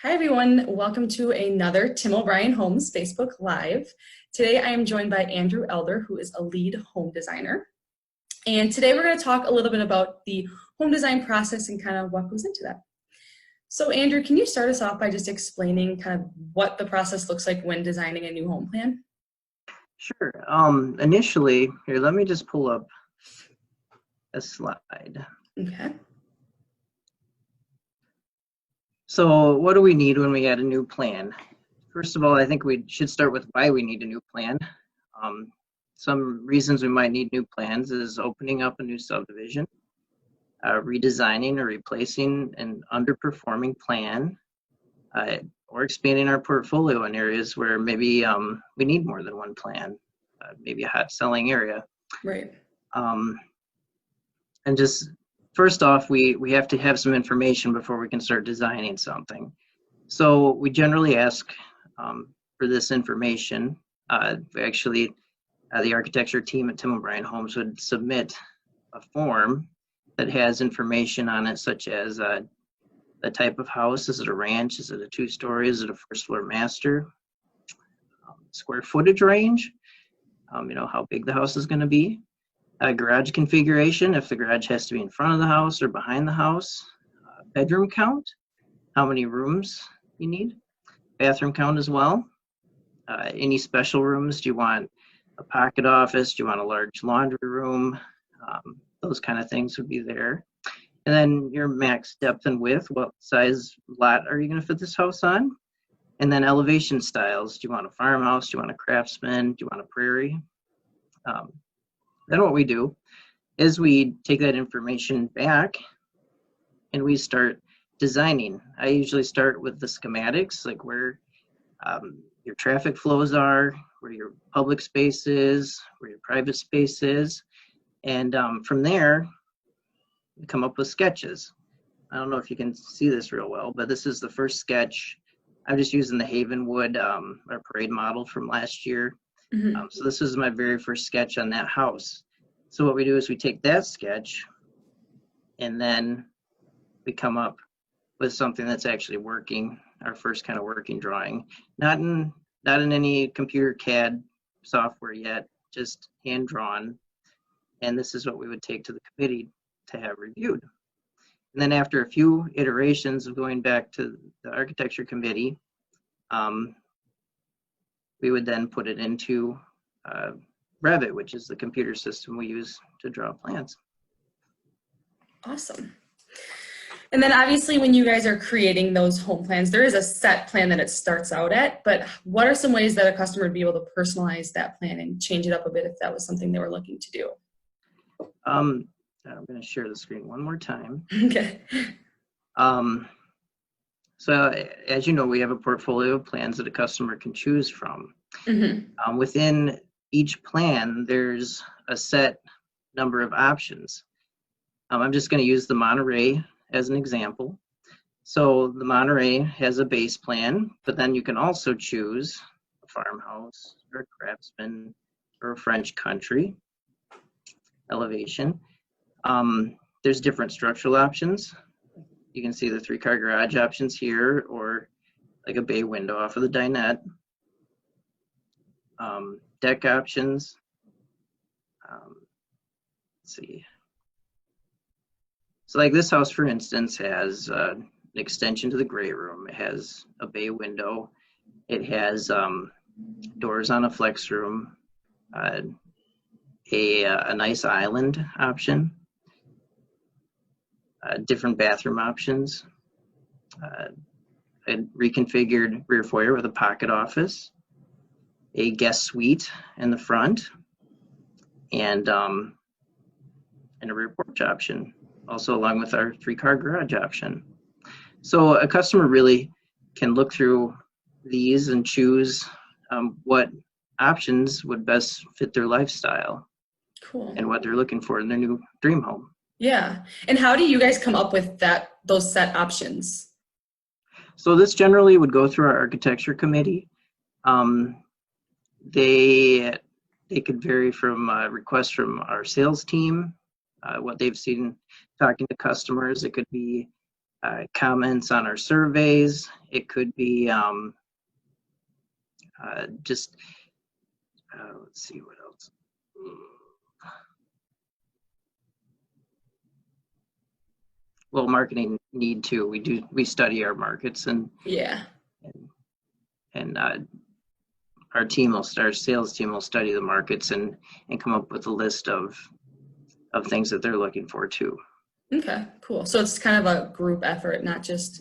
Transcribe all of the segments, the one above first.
Hi everyone, welcome to another Tim O'Brien Homes Facebook Live. Today I am joined by Andrew Elder, who is a lead home designer. And today we're going to talk a little bit about the home design process and kind of what goes into that. So Andrew, can you start us off by just explaining kind of what the process looks like when designing a new home plan? Sure. Initially, here, let me just pull up a slide. Okay. So what do we need when we add a new plan? First of all, I think we should start with why we need a new plan. Some reasons we might need new plans is opening up a new subdivision, redesigning or replacing an underperforming plan, or expanding our portfolio in areas where maybe we need more than one plan, maybe a hot selling area. Right. And just first off, we have to have some information before we can start designing something. So we generally ask for this information. The architecture team at Tim O'Brien Homes would submit a form that has information on it, such as the type of house. Is it a ranch? Is it a two-story? Is it a first floor master? Square footage range, how big the house is going to be. Garage configuration, if the garage has to be in front of the house or behind the house. Bedroom count, how many rooms you need. Bathroom count as well. Any special rooms, do you want a pocket office? Do you want a large laundry room? Those kind of things would be there. And then your max depth and width, what size lot are you going to fit this house on? And then elevation styles, do you want a farmhouse? Do you want a craftsman? Do you want a prairie? Then what we do is we take that information back and we start designing. I usually start with the schematics, like where your traffic flows are, where your public space is, where your private space is. And from there, we come up with sketches. I don't know if you can see this real well, but this is the first sketch. I'm just using the Havenwood, our parade model from last year. Mm-hmm. So this is my very first sketch on that house. So what we do is we take that sketch and then we come up with something that's actually working, our first kind of working drawing. Not in any computer CAD software yet, just hand drawn. And this is what we would take to the committee to have reviewed. And then after a few iterations of going back to the architecture committee, we would then put it into Revit, which is the computer system we use to draw plans. Awesome. And then obviously when you guys are creating those home plans, there is a set plan that it starts out at, but what are some ways that a customer would be able to personalize that plan and change it up a bit if that was something they were looking to do? I'm going to share the screen one more time. Okay. So as you know, we have a portfolio of plans that a customer can choose from. Mm-hmm. Within each plan, there's a set number of options. I'm just going to use the Monterey as an example. So the Monterey has a base plan, but then you can also choose a farmhouse or a craftsman or a French country elevation. There's different structural options. You can see the 3-car garage options here, or like a bay window off of the dinette. Deck options. Let's see. So like this house, for instance, has an extension to the great room. It has a bay window. It has doors on a flex room, a nice island option, different bathroom options, a reconfigured rear foyer with a pocket office, a guest suite in the front, and a rear porch option, also along with our 3-car garage option. So a customer really can look through these and choose what options would best fit their lifestyle. Cool. And what they're looking for in their new dream home. Yeah. And how do you guys come up with those set options? So this generally would go through our architecture committee. They could vary from requests from our sales team, what they've seen talking to customers. It could be comments on our surveys. It could be just, let's see what else. Well, marketing need too. We study our markets Yeah. and our sales team will study the markets and come up with a list of things that they're looking for too. Okay, cool. So it's kind of a group effort, not just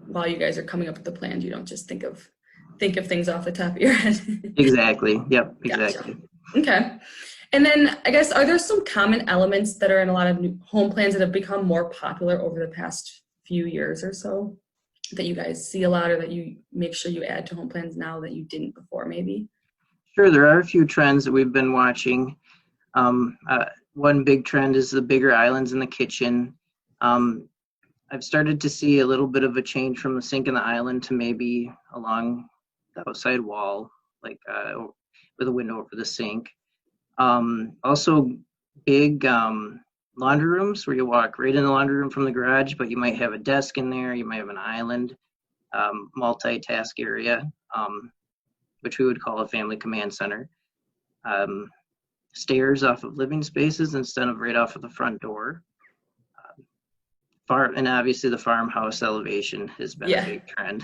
while you guys are coming up with the plans. You don't just think of things off the top of your head. Exactly. Yep. Exactly. Gotcha. Okay. And then I guess, are there some common elements that are in a lot of new home plans that have become more popular over the past few years or so that you guys see a lot, or that you make sure you add to home plans now that you didn't before maybe? Sure. There are a few trends that we've been watching. One big trend is the bigger islands in the kitchen. I've started to see a little bit of a change from the sink and the island to maybe along the outside wall, like with a window over the sink. Also big laundry rooms where you walk right in the laundry room from the garage, but you might have a desk in there, you might have an island, multitask area, which we would call a family command center. Stairs off of living spaces instead of right off of the front door. And obviously the farmhouse elevation has been a big trend.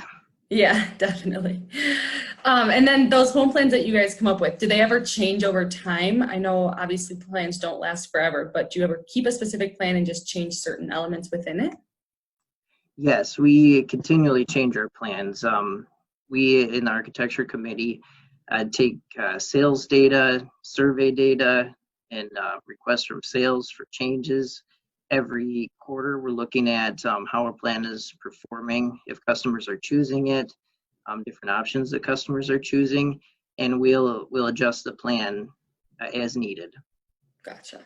Yeah, definitely. And then those home plans that you guys come up with, do they ever change over time? I know obviously plans don't last forever, but do you ever keep a specific plan and just change certain elements within it? Yes, we continually change our plans. We in the architecture committee take sales data, survey data, and requests from sales for changes. Every quarter, we're looking at how our plan is performing, if customers are choosing it, different options that customers are choosing, and we'll adjust the plan as needed. Gotcha.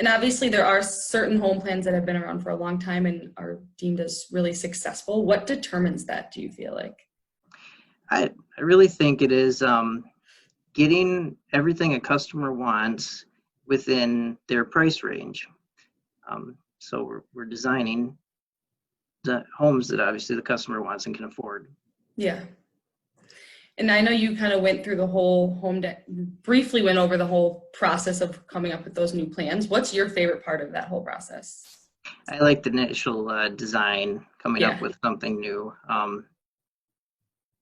And obviously there are certain home plans that have been around for a long time and are deemed as really successful. What determines that, do you feel like? I really think it is getting everything a customer wants within their price range. So we're designing the homes that obviously the customer wants and can afford. Yeah. And I know you kind of went through the whole briefly went over the whole process of coming up with those new plans. What's your favorite part of that whole process? I like the initial design, coming up with something new.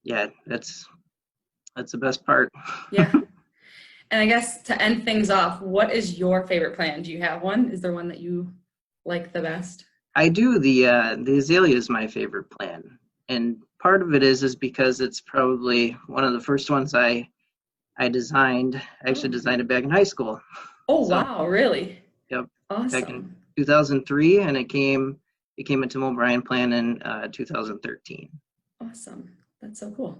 Yeah, that's the best part. Yeah. And I guess to end things off, what is your favorite plan? Do you have one? Is there one that you like the best? I do. The azalea is my favorite plan, and part of it is because it's probably one of the first ones I designed. I actually designed it back in high school. Oh, so, wow, really? Yep. Awesome. Back in 2003, and it became a OBrien plan in 2013. Awesome. That's so cool.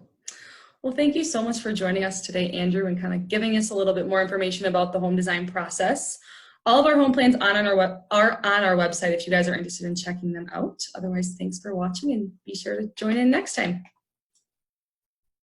Well, thank you so much for joining us today, Andrew, and kind of giving us a little bit more information about the home design process. All of our home plans are on our website if you guys are interested in checking them out. Otherwise, thanks for watching, and be sure to join in next time.